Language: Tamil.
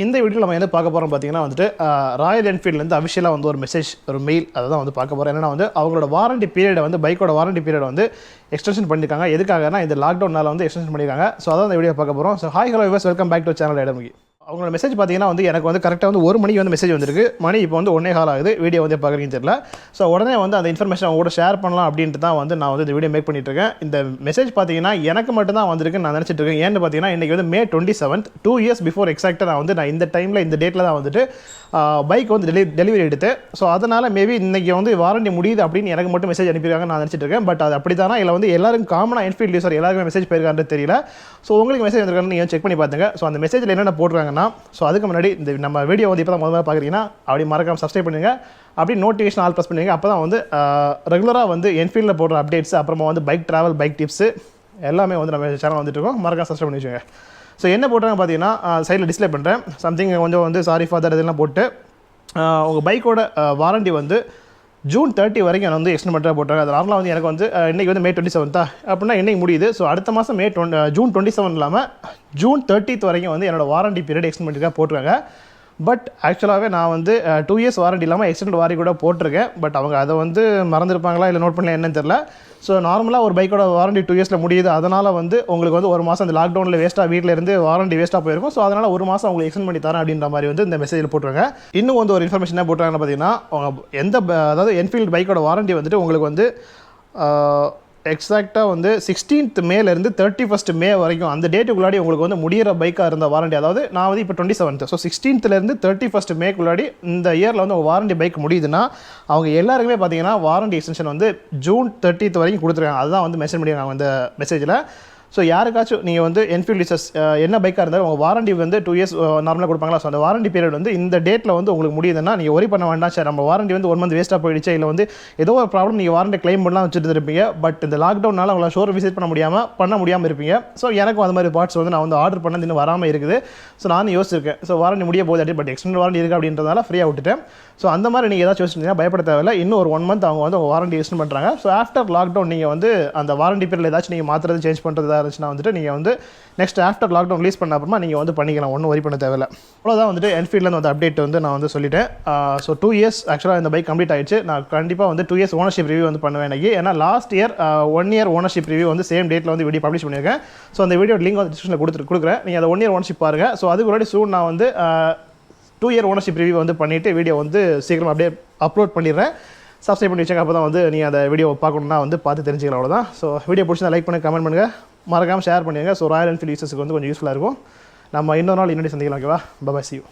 இந்த வீடியோவில் நம்ம என்ன பார்க்க போகிறோம் பார்த்தீங்கன்னா வந்துட்டு ராயல் என்ஃபீல்ட்லேருந்து அஃபிஷியலாக வந்து ஒரு மெசேஜ் ஒரு மெயில் அதை தான் வந்து பார்க்க போகிறோம். என்னென்னா வந்து அவங்களோட வாரண்டி பீரியடை வந்து பைக்கோட வாரண்டி பீரியட் வந்து எக்ஸ்டென்ஷன் பண்ணியிருக்காங்க. எதுக்காகனா இந்த லாக்டவுனால் வந்து எக்ஸ்டென்ஷன் பண்ணியிருக்காங்க. ஸோ அதான் இந்த வீடியோ பார்க்க போகிறோம். So hi hello viewers, welcome back to channel இடமுகி. அவங்களோட மெசேஜ் பார்த்தீங்கன்னா வந்து எனக்கு வந்து கரெக்டாக வந்து 1 மணிக்கு வந்து மெசேஜ் வந்திருக்கு. மணி இப்போ வந்து 1:15 ஆகுது. வீடியோ வந்து பார்க்குறீங்கன்னு தெரியல. ஸோ உடனே வந்து அந்த இன்ஃபர்மேஷன் அவங்க கூட ஷேர் பண்ணலாம் அப்படின்ட்டு தான் வந்து நான் வந்து இந்த வீடியோ மேக் பண்ணிட்டு இருக்கேன். இந்த மெசேஜ் பார்த்தீங்கன்னா எனக்கு மட்டும் தான் வந்திருக்குன்னு நான் நினச்சிட்டு இருக்கேன். ஏன்னு பார்த்தீங்கன்னா இன்றைக்கி வந்து May 27th 2 years பிஃபோர் எக்ஸாக்டாக நான் இந்த டைமில் இந்த டேட்டில் தான் வந்துட்டு பைக் வந்து டெலிவரி எடுத்தேன். ஸோ அதனால் மேபி இன்றைக்கி வந்து வாரண்டி முடியுது அப்படின்னு எனக்கு மட்டும் மெசேஜ் அனுப்பியிருக்காங்க நான் நினச்சிட்டு இருக்கேன். பட் அது அப்படி தானே இல்லை வந்து எல்லாரும் காமனாக என்ஃபீல்ட் யூசர் எல்லாருக்குமே மெசேஜ் போயிருக்கான்னு தெரியல. ஸோ உங்களுக்கு மெசேஜ் வந்திருக்கான்னு நீங்கள் செக் பண்ணி பார்த்துங்க. ஸோ அந்த மெசேஜில் என்னென்ன போட்டுருக்காங்கன்னா, ஸோ அதுக்கு முன்னாடி இந்த நம்ம வீடியோ வந்து இப்போ தான் முதல்ல பார்க்குறீங்கன்னா அப்படி மறக்காம சப்ஸ்கிரைப் பண்ணுங்க. அப்படி நோட்டிஃபிகேஷன் ஆல் ப்ரெஸ் பண்ணுவீங்க. அப்போ தான் வந்து ரெகுலராக வந்து என்ஃபீல்டில் போடுற அப்டேட்ஸ், அப்புறமா வந்து பைக் ட்ராவல், பைக் டிப்ஸு எல்லாமே வந்து நம்ம சேனல் வந்துட்டு இருக்கோம். மறக்காம சப்ஸ்கிரைப் பண்ணி வச்சுங்க. ஸோ என்ன போட்டுறாங்க பார்த்தீங்கன்னா, சைடில் டிஸ்பிளே பண்ணுறேன். சம்திங் கொஞ்சம் வந்து சாரி ஃபார் தட் இதெல்லாம் போட்டு உங்கள் பைக்கோட வாரண்டி வந்து June 30 வரைக்கும் நான் வந்து எக்ஸ்டெண்ட் பண்ணுறா போட்டாங்க. அது நார்மலாக வந்து எனக்கு வந்து இன்றைக்கி வந்து May 27 அப்படின்னா இன்றைக்கி முடியுது. ஸோ அடுத்த மாதம் June 27 இல்லாமல் June 30 வரைக்கும் வந்து என்னோடய வாரண்டி பீரியட் எக்ஸ்டெண்ட் பண்ணிட்டு போட்டிருக்காங்க. பட் ஆக்சுவலாகவே நான் வந்து 2 years வாரண்டி இல்லாமல் எக்ஸ்டெண்ட் வாரண்டி கூட போட்டிருக்கேன். பட் அவங்க அதை வந்து மறந்துருப்பாங்களா இல்லை நோட் பண்ணல என்னன்னு தெரில. ஸோ நார்மலாக ஒரு பைக்கோட வாரண்டி 2 yearsல முடியுது. அதனால் வந்து உங்களுக்கு வந்து 1 மாதம் அந்த லாக்டவுனில் வேஸ்ட்டாக வீட்டில் இருந்து வாரண்டி வேஸ்ட்டாக போயிருக்கும். ஸோ அதனால் 1 மாதம் உங்களுக்கு எக்ஸ்டெண்ட் பண்ணி தரேன் அப்படின்ற மாதிரி வந்து இந்த மெசேஜில் போட்டுருங்க. இன்னும் வந்து ஒரு இன்ஃபர்மேஷன் என்ன போட்டுருக்காங்கன்னு பார்த்தீங்கன்னா, அதாவது என்ஃபீல்டு பைக்கோட வாரண்டி வந்துட்டு உங்களுக்கு வந்து எக்ஸாக்டாக வந்து 16th மேலேருந்து 31st May வரைக்கும் அந்த டேட்டுக்குள்ளாடி உங்களுக்கு வந்து முடிகிற பைக்காக இருந்த வாரண்டி, அதாவது நான் வந்து இப்போ 27th, ஸோ 16th May-31st Mayக்குள்ளாடி இந்த இயரில் வந்து உங்கள் வாரண்டி பைக் முடியுதுன்னா அவங்க எல்லாருக்குமே பார்த்தீங்கன்னா வாரண்டி எக்ஸ்டென்ஷன் வந்து June 30th வரைக்கும் கொடுத்துருக்காங்க. அதுதான் வந்து மெசேஜ் பண்ணியிருக்காங்க அந்த மெசேஜில். ஸோ யாருக்காச்சும் நீங்கள் வந்து என்ஃபீல்ட் யூசர்ஸ் என்ன பைக்காக இருந்தாலும் உங்கள் வாரண்டி வந்து 2 years நார்மலாக கொடுப்பாங்களா. ஸோ அந்த வாரண்டி பீரியட் வந்து இந்த டேட்டில் வந்து உங்களுக்கு முடியுதுன்னா நீங்கள் ஒரி பண்ண வேண்டாம். சார் நம்ம வாரண்டி வந்து 1 month வேஸ்ட்டாக போயிடுச்சு, இல்லை வந்து ஏதோ ஒரு ப்ராப்ளம் நீங்கள் வாரண்டி கிளைம் பண்ணலாம் வச்சுட்டு இருப்பீங்க. பட் இந்த லாக்டவுனால் உங்களை ஷோரூம் விசிட் பண்ண முடியாமல் இருப்பீங்க. ஸோ எனக்கும் அந்த மாதிரி பார்ட்ஸ் வந்து நான் வந்து ஆர்டர் பண்ணது இன்னும் வராமல் இருக்குது. ஸோ நானும் யோசிச்சிருக்கேன். ஸோ வாரண்டி முடிய போகுது அப்படி, பட் எக்ஸ்டெண்ட் வாரண்டி இருக்குது அப்படின்றதால ஃப்ரீயாக விட்டுட்டேன். ஸோ அந்த மாதிரி நீங்கள் ஏதாச்சும் யோசிச்சிங்கன்னா பயப்பட தேவையில்லை. இன்னும் ஒரு 1 month அவங்க வந்து உங்கள் வாரண்டி எக்ஸ்டெண்ட் பண்ணுறாங்க. ஸோ ஆஃப்டர் லாக்டவுன் நீங்கள் வந்து அந்த வாரண்டி பீரியட் ஏதாச்சும் நீங்கள் மாற்றுறது சேஞ்ச் பண்ணுறதா இருந்துச்சுன்னா வந்துட்டு நீங்கள் வந்து நெக்ஸ்ட் ஆஃப்டர் லாக்டவுன் ரிலீஸ் பண்ண அப்புறமா நீங்கள் வந்து பண்ணிக்கலாம். ஒன்றும் வரி பண்ண தேவையில்லை. அவ்வளோதான் வந்துட்டு என்ஃபீல்டில் வந்து அப்டேட் வந்து நான் வந்து சொல்லிட்டேன். ஸோ 2 years ஆக்சுவலாக இந்த பைக் கம்ப்ளீட் ஆயிடுச்சு. நான் கண்டிப்பாக வந்து 2 years ஓனர்ஷிப் ரிவ்யூ வந்து பண்ணுவேன் எனக்கு. ஏன்னா last year 1 year ownership review வந்து சேம் டேட்டில் வந்து வீடியோ பப்ளிஷ் பண்ணியிருக்கேன். ஸோ அந்த வீடியோ லிங்க் வந்து டிஸ்கிரிப்ஷனில் கொடுக்குறேன். நீங்கள் அந்த 1 year ஓனர்ஷிப் பாருங்கள். ஸோ அதுக்கு முன்னாடி சூன் நான் வந்து 2 year ஓனர்ஷிப் ரிவ்யூ வந்து பண்ணிவிட்டு வீடியோ வந்து சீக்கிரம் அப்படியே அப்லோட் பண்ணிடுறேன். சப்ஸ்கிரைப் பண்ணி வச்சுங்க. அப்போ தான் வந்து நீங்கள் அந்த வீடியோ பார்க்கணுன்னா வந்து பார்த்து தெரிஞ்சுக்கலாம். அவ்வளோதான். ஸோ வீடியோ பிடிச்சா லைக் பண்ணுங்கள், கமெண்ட் பண்ணுங்கள், மறக்காமல் ஷேர் பண்ணுங்கள். ஸோ ராயல் என்ஃபீல்ட் யூசர்ஸுக்கு வந்து கொஞ்சம் யூஸ்ஃபுல்லாக இருக்கும். நம்ம இன்னொரு நாள் இன்னொரு சந்திக்கலாம். ஓகேவா? Bye, see you.